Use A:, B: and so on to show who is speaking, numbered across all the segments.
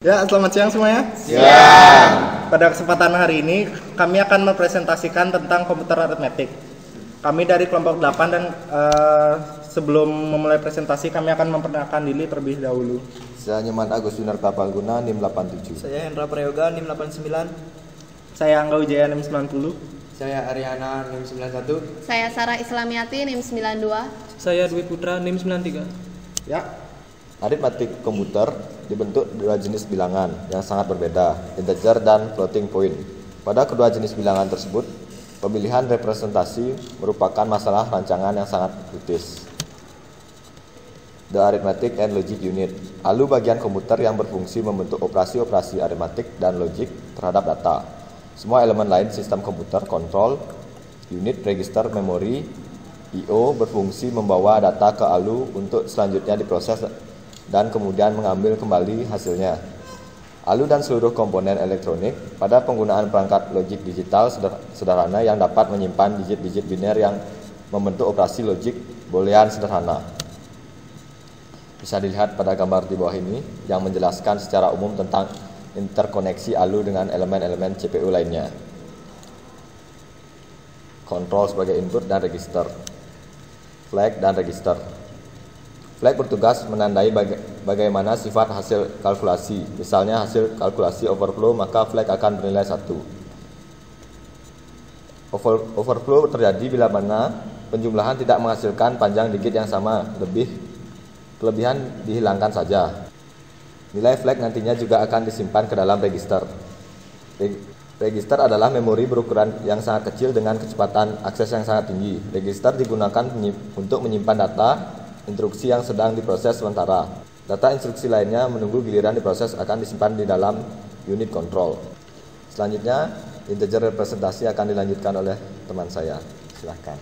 A: Ya, selamat siang semuanya.
B: Siang.
A: Pada kesempatan hari ini, kami akan mempresentasikan tentang komputer aritmetik. Kami dari kelompok 8 dan sebelum memulai presentasi, kami akan memperkenalkan diri terlebih dahulu.
B: Saya Nyoman Agus Winarta Palguna, NIM 87.
C: Saya Hendra Prayoga, NIM 89.
A: Saya Angga Wijaya, NIM 90.
C: Saya Ariana, NIM 91.
D: Saya Sarah Islamiati, NIM 92.
E: Saya Dwi Putra, NIM 93.
A: Ya.
B: Aritmatik komputer dibentuk dua jenis bilangan yang sangat berbeda, integer dan floating point. Pada kedua jenis bilangan tersebut, pemilihan representasi merupakan masalah rancangan yang sangat kritis. The Arithmetic and Logic Unit, ALU bagian komputer yang berfungsi membentuk operasi-operasi aritmatik dan logik terhadap data. Semua elemen lain sistem komputer, kontrol, unit, register, memori, I/O berfungsi membawa data ke ALU untuk selanjutnya diproses dan kemudian mengambil kembali hasilnya. ALU dan seluruh komponen elektronik pada penggunaan perangkat logik digital sederhana yang dapat menyimpan digit-digit biner yang membentuk operasi logik boolean sederhana. Bisa dilihat pada gambar di bawah ini yang menjelaskan secara umum tentang interkoneksi ALU dengan elemen-elemen CPU lainnya. Kontrol sebagai input dan register, flag dan register. Flag bertugas menandai bagaimana sifat hasil kalkulasi. Misalnya hasil kalkulasi overflow, maka flag akan bernilai 1. Overflow terjadi bila mana penjumlahan tidak menghasilkan panjang digit yang sama, kelebihan dihilangkan saja. Nilai flag nantinya juga akan disimpan ke dalam register. Register adalah memori berukuran yang sangat kecil dengan kecepatan akses yang sangat tinggi. Register digunakan untuk menyimpan data instruksi yang sedang diproses sementara. Data instruksi lainnya menunggu giliran diproses akan disimpan di dalam unit control. Selanjutnya, integer representasi akan dilanjutkan oleh teman saya. Silahkan.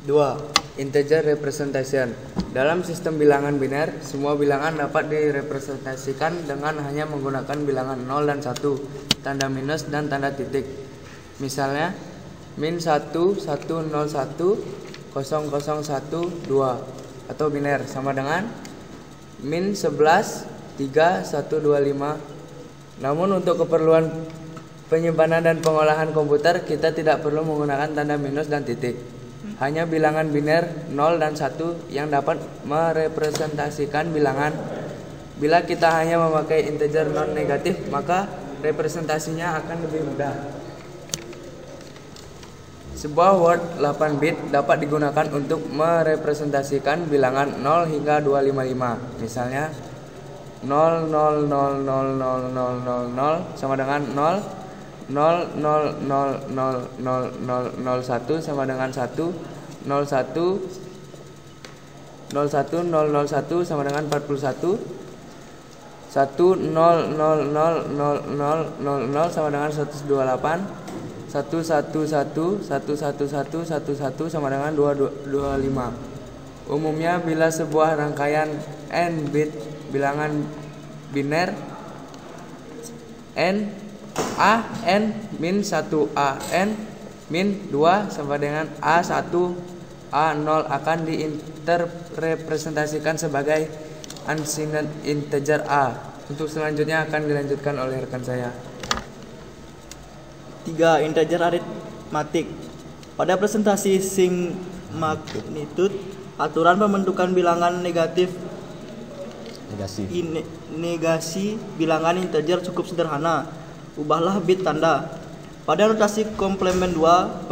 C: 2. Integer representation. Dalam sistem bilangan biner, semua bilangan dapat direpresentasikan dengan hanya menggunakan bilangan 0 dan 1, tanda minus dan tanda titik. Misalnya, min 1, 1, 0, 1, 0, 0, 1, 2. Atau biner sama dengan min 11, 3, 1, 2, 5. Namun untuk keperluan penyimpanan dan pengolahan komputer, kita tidak perlu menggunakan tanda minus dan titik. Hanya bilangan biner 0 dan 1 yang dapat merepresentasikan bilangan. Bila kita hanya memakai integer non negatif, maka representasinya akan lebih mudah. Sebuah word 8 bit dapat digunakan untuk merepresentasikan bilangan 0 hingga 255. Misalnya 0, 0, 0, 0, 0, 0, 0 sama dengan 0, 0, 0, 0, 0, 0, 0, 0, 1 sama dengan 1, 0, 1, 0, 1, 0, 0, 1 sama dengan 41, 1, 0, 0, 0, 0, 0, 0 sama dengan 128, 1, 1, 1, 1, 1, 1, 1, 1 sama dengan 225. Umumnya bila sebuah rangkaian n bit bilangan biner n a n min 1 a n min 2 sama dengan a1 a0 akan diinterrepresentasikan sebagai unsigned integer a. Untuk selanjutnya akan dilanjutkan oleh rekan saya.
F: 3. Integer aritmatik. Pada presentasi sing magnitude, aturan pembentukan bilangan negasi bilangan integer cukup sederhana. Ubahlah bit tanda. Pada notasi komplement 2,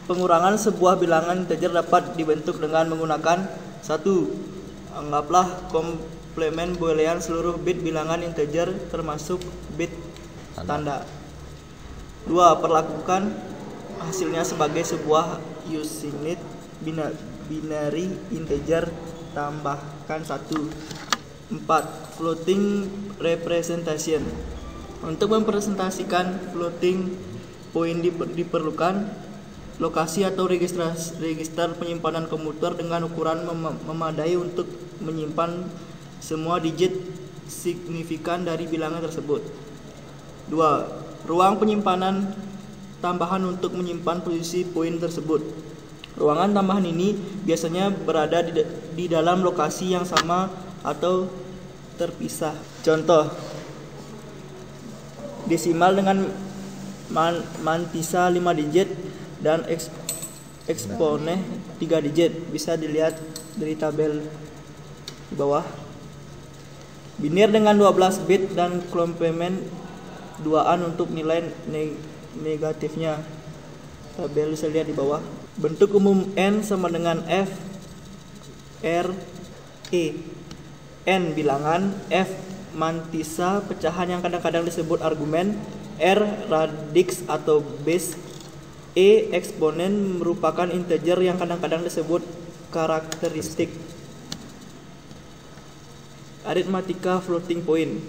F: pengurangan sebuah bilangan integer dapat dibentuk dengan menggunakan 1. Anggaplah komplement boolean seluruh bit bilangan integer termasuk bit tanda. 2. Perlakukan hasilnya sebagai sebuah unsigned binary integer tambahkan 1. 4. Floating representation. Untuk mempresentasikan floating point diperlukan lokasi atau register penyimpanan komputer dengan ukuran memadai untuk menyimpan semua digit signifikan dari bilangan tersebut. 2. Ruang penyimpanan tambahan untuk menyimpan posisi poin tersebut. Ruangan tambahan ini biasanya berada di dalam lokasi yang sama atau terpisah. Contoh, desimal dengan mantisa 5 digit dan eksponen 3 digit. Bisa dilihat dari tabel di bawah. Biner dengan 12 bit dan komplement 2an untuk nilai negatifnya. Tabel bisa lihat di bawah. Bentuk umum N sama dengan F R E. N bilangan, F mantisa pecahan yang kadang-kadang disebut argumen, R radix atau base, E eksponen merupakan integer yang kadang-kadang disebut karakteristik. Aritmatika floating point.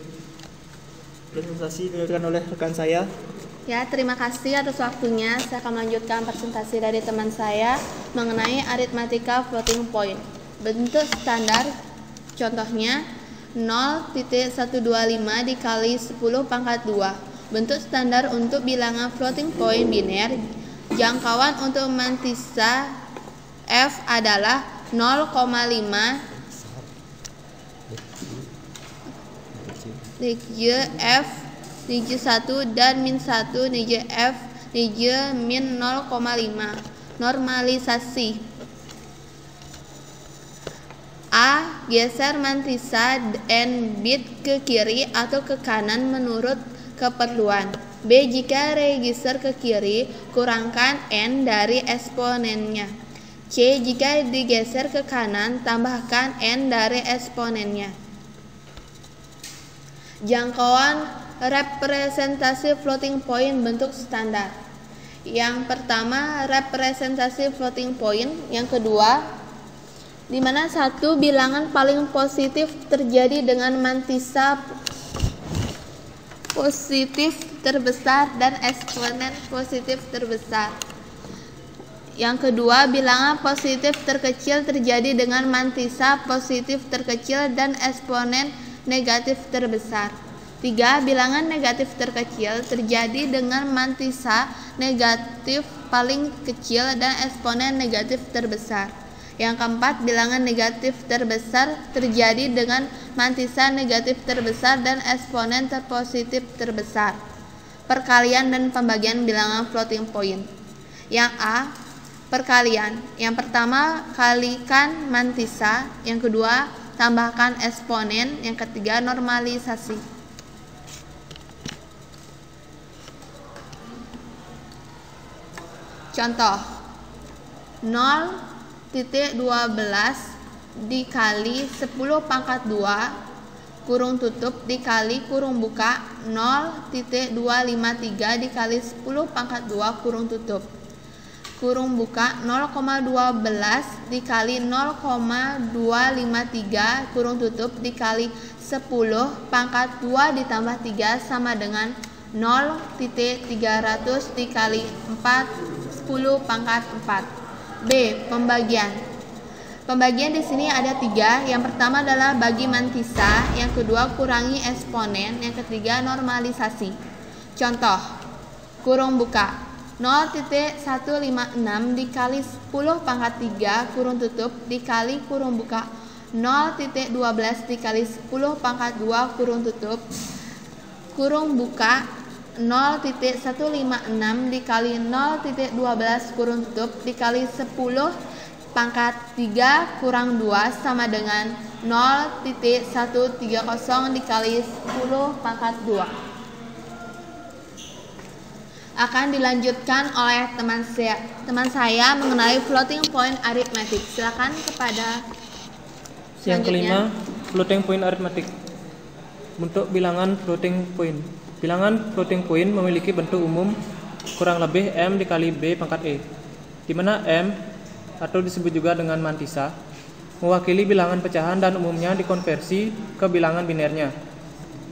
F: Presentasi dilakukan oleh rekan saya.
D: Ya, terima kasih atas waktunya. Saya akan melanjutkan presentasi dari teman saya mengenai aritmatika floating point. Bentuk standar contohnya 0.125 dikali 10 pangkat 2. Bentuk standar untuk bilangan floating point biner. Jangkauan untuk mantisa F adalah 0,5 Nij F Nij 1 dan min 1 Nij F Nij min 0,5. Normalisasi A. Geser mantisa N bit ke kiri atau ke kanan menurut keperluan. B. Jika register ke kiri, kurangkan N dari eksponennya. C. Jika digeser ke kanan, tambahkan N dari eksponennya. Jangkauan representasi floating point bentuk standar. Yang pertama, representasi floating point. Yang kedua, di mana satu bilangan paling positif terjadi dengan mantisa positif terbesar dan eksponen positif terbesar. Yang kedua, bilangan positif terkecil terjadi dengan mantisa positif terkecil dan eksponen negatif terbesar. 3. Bilangan negatif terkecil terjadi dengan mantisa negatif paling kecil dan eksponen negatif terbesar. Yang keempat, bilangan negatif terbesar terjadi dengan mantisa negatif terbesar dan eksponen terpositif terbesar. Perkalian dan pembagian bilangan floating point. Yang A, perkalian. Yang pertama, kalikan mantisa. Yang kedua, tambahkan eksponen. Yang ketiga, normalisasi. Contoh 0.12 dikali 10 pangkat 2 kurung tutup dikali kurung buka 0.253 dikali 10 pangkat 2 kurung tutup kurung buka 0,12 dikali 0,253 kurung tutup dikali 10 pangkat 2 ditambah 3 sama dengan 0.300 dikali 4 10 pangkat 4. B. Pembagian. Pembagian di sini ada 3. Yang pertama adalah bagi mantisa, yang kedua kurangi eksponen, yang ketiga normalisasi. Contoh, kurung buka 0.156 dikali 10 pangkat 3 kurung tutup dikali kurung buka 0.12 dikali 10 pangkat 2 kurung tutup kurung buka 0.156 dikali 0.12 kurung tutup dikali 10 pangkat 3 kurang 2 sama dengan 0.130 dikali 10 pangkat 2. Akan dilanjutkan oleh teman saya mengenai floating point arithmetic. Silakan kepada
E: Yang kelima, floating point arithmetic. Bentuk bilangan floating point. Bilangan floating point memiliki bentuk umum kurang lebih M dikali B pangkat E, di mana M atau disebut juga dengan mantisa mewakili bilangan pecahan dan umumnya dikonversi ke bilangan binernya.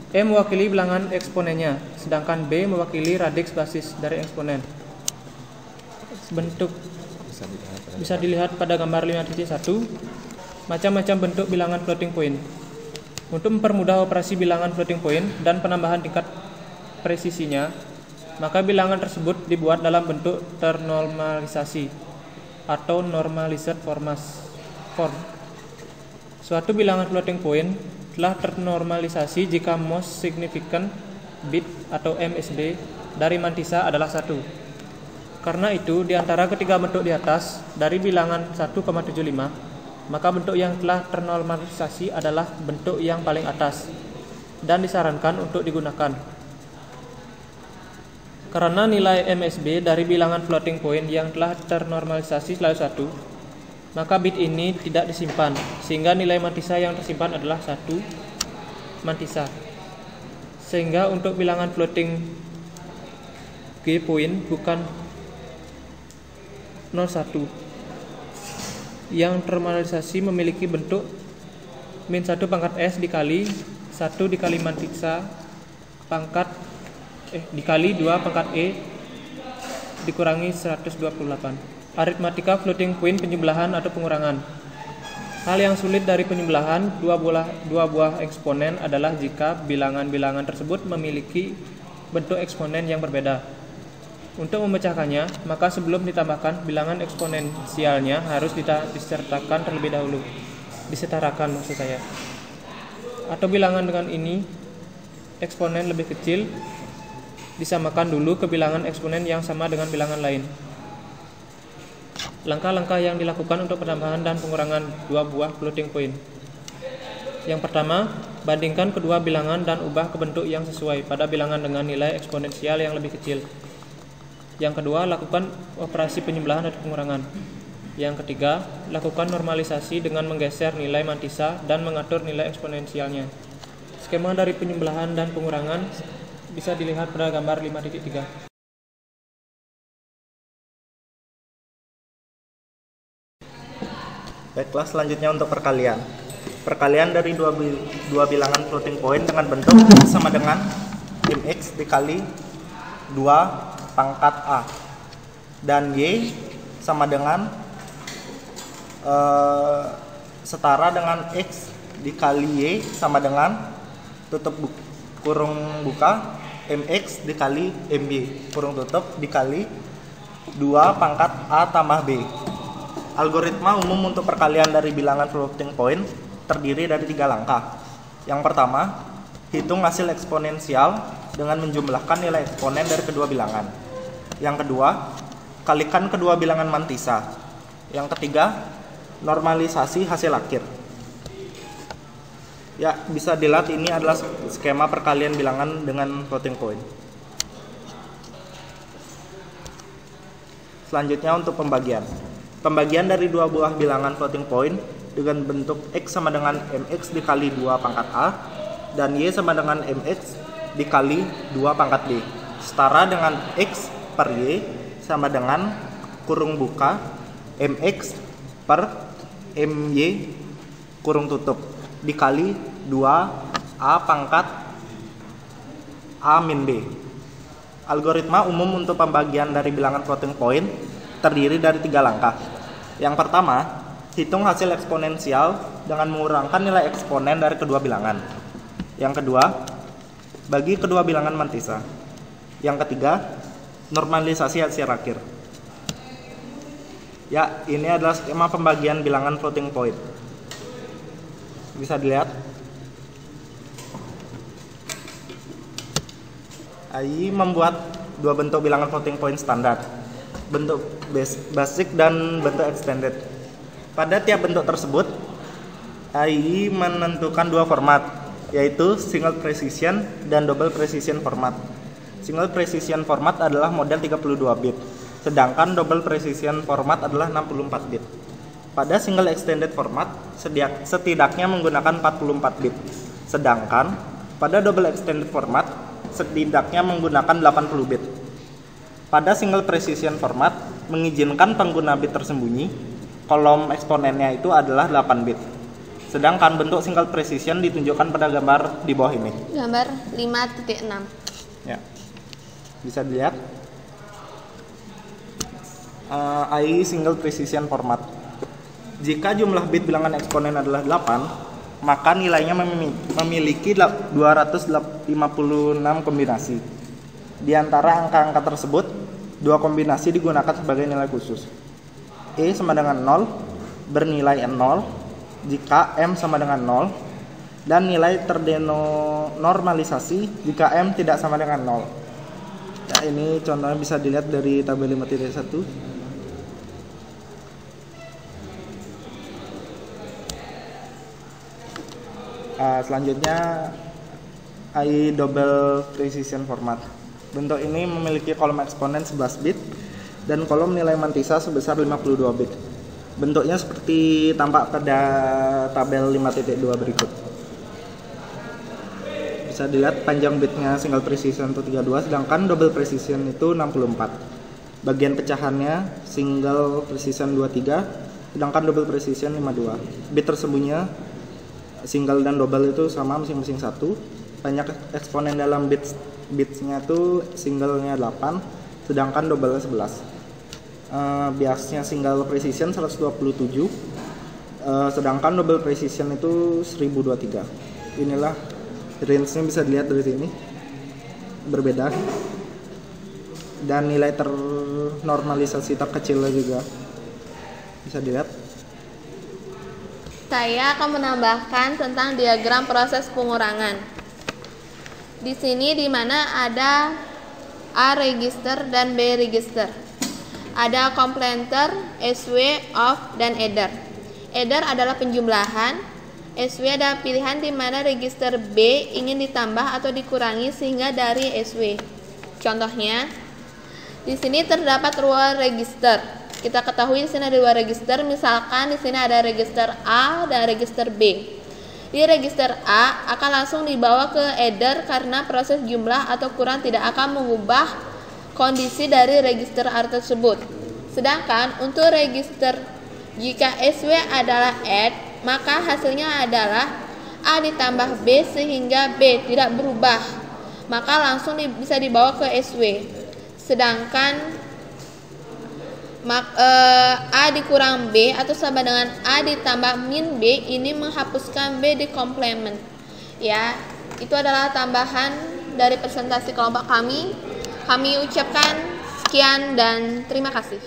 E: E mewakili bilangan eksponennya, sedangkan B mewakili radix basis dari eksponen. Bentuk bisa dilihat pada gambar 5.1. Macam-macam bentuk bilangan floating point. Untuk mempermudah operasi bilangan floating point dan penambahan tingkat presisinya, maka bilangan tersebut dibuat dalam bentuk ternormalisasi atau normalized form. Suatu bilangan floating point telah ternormalisasi jika most significant bit atau MSB dari mantisa adalah 1. Karena itu, di antara ketiga bentuk di atas dari bilangan 1,75, maka bentuk yang telah ternormalisasi adalah bentuk yang paling atas dan disarankan untuk digunakan. Karena nilai MSB dari bilangan floating point yang telah ternormalisasi selalu 1, maka bit ini tidak disimpan, sehingga nilai mantisa yang tersimpan adalah 1 mantisa. Sehingga untuk bilangan floating G point bukan 01 yang ternormalisasi memiliki bentuk min 1 pangkat S dikali 1 dikali mantisa pangkat dikali 2 pangkat E dikurangi 128. Aritmatika floating point penjumlahan atau pengurangan. Hal yang sulit dari penjumlahan dua buah eksponen adalah jika bilangan-bilangan tersebut memiliki bentuk eksponen yang berbeda. Untuk memecahkannya, maka sebelum ditambahkan bilangan eksponensialnya harus disertakan terlebih dahulu. Disetarakan maksud saya. Atau bilangan dengan ini eksponen lebih kecil disamakan dulu ke bilangan eksponen yang sama dengan bilangan lain. Langkah-langkah yang dilakukan untuk penambahan dan pengurangan dua buah floating point. Yang pertama, bandingkan kedua bilangan dan ubah ke bentuk yang sesuai pada bilangan dengan nilai eksponensial yang lebih kecil. Yang kedua, lakukan operasi penjumlahan atau pengurangan. Yang ketiga, lakukan normalisasi dengan menggeser nilai mantisa dan mengatur nilai eksponensialnya. Skema dari penjumlahan dan pengurangan bisa dilihat pada gambar 5.3.
A: Baiklah, selanjutnya untuk perkalian. Perkalian dari dua bilangan floating point dengan bentuk sama dengan mx dikali 2 pangkat A dan y sama dengan setara dengan x dikali y sama dengan tutup kurung buka mx dikali mb kurung tutup dikali 2 pangkat A tambah b. Algoritma umum untuk perkalian dari bilangan floating point terdiri dari 3 langkah. Yang pertama, hitung hasil eksponensial dengan menjumlahkan nilai eksponen dari kedua bilangan. Yang kedua, kalikan kedua bilangan mantisa. Yang ketiga, normalisasi hasil akhir. Ya, bisa dilihat ini adalah skema perkalian bilangan dengan floating point. Selanjutnya untuk pembagian. Pembagian dari dua buah bilangan floating point dengan bentuk x sama dengan mx dikali 2 pangkat A dan y sama dengan mx dikali 2 pangkat B setara dengan x per y sama dengan kurung buka mx per my kurung tutup dikali 2 A pangkat A min B. Algoritma umum untuk pembagian dari bilangan floating point terdiri dari 3 langkah. Yang pertama, hitung hasil eksponensial dengan mengurangkan nilai eksponen dari kedua bilangan. Yang kedua, bagi kedua bilangan mantisa. Yang ketiga, normalisasi hasil akhir. Ya, ini adalah skema pembagian bilangan floating point. Bisa dilihat. AI membuat dua bentuk bilangan floating point standar, bentuk basic dan bentuk extended. Pada tiap bentuk tersebut, AI menentukan dua format, yaitu single precision dan double precision format. Single precision format adalah model 32 bit, sedangkan double precision format adalah 64 bit. Pada single extended format, setidaknya menggunakan 44 bit, sedangkan pada double extended format, setidaknya menggunakan 80 bit. Pada single precision format, mengizinkan pengguna bit tersembunyi, kolom eksponennya itu adalah 8 bit. Sedangkan bentuk single precision ditunjukkan pada gambar di bawah ini.
D: Gambar 5.6.
A: Ya. Bisa dilihat. AI single precision format. Jika jumlah bit bilangan eksponen adalah 8, maka nilainya memiliki 256 kombinasi. Di antara angka-angka tersebut, 2 kombinasi digunakan sebagai nilai khusus. E sama dengan 0 bernilai 0 jika M sama dengan 0 dan nilai terdenormalisasi jika M tidak sama dengan 0. Nah, ini contohnya bisa dilihat dari tabel 5.1. Selanjutnya AI double precision format. Bentuk ini memiliki kolom eksponen 11 bit dan kolom nilai mantisa sebesar 52 bit. Bentuknya seperti tampak pada tabel 5.2 berikut. Bisa dilihat panjang bitnya single precision itu 32, sedangkan double precision itu 64. Bagian pecahannya single precision 23, sedangkan double precision 52. Bit tersembunyinya single dan double itu sama masing-masing 1. Banyak eksponen dalam bitsnya itu singlenya 8, sedangkan double 11. Biasnya single precision 127, sedangkan double precision itu 1023. Inilah range-nya, bisa dilihat dari sini berbeda, dan nilai ternormalisasi terkecilnya juga bisa dilihat.
D: Saya akan menambahkan tentang diagram proses pengurangan. Di sini di mana ada A register dan B register. Ada complementer, SW, off, dan adder. Adder adalah penjumlahan. SW adalah pilihan di mana register B ingin ditambah atau dikurangi sehingga dari SW. Contohnya, di sini terdapat dua register. Kita ketahui di sini ada dua register, misalkan di sini ada register A dan register B. Di register A akan langsung dibawa ke adder karena proses jumlah atau kurang tidak akan mengubah kondisi dari register A tersebut. Sedangkan untuk register, jika SW adalah add, maka hasilnya adalah A ditambah B sehingga B tidak berubah, maka langsung bisa dibawa ke SW. Sedangkan A dikurang B atau sama dengan A ditambah min B ini menghapuskan B di komplement. Ya, itu adalah tambahan dari presentasi kelompok kami. Kami ucapkan sekian dan terima kasih.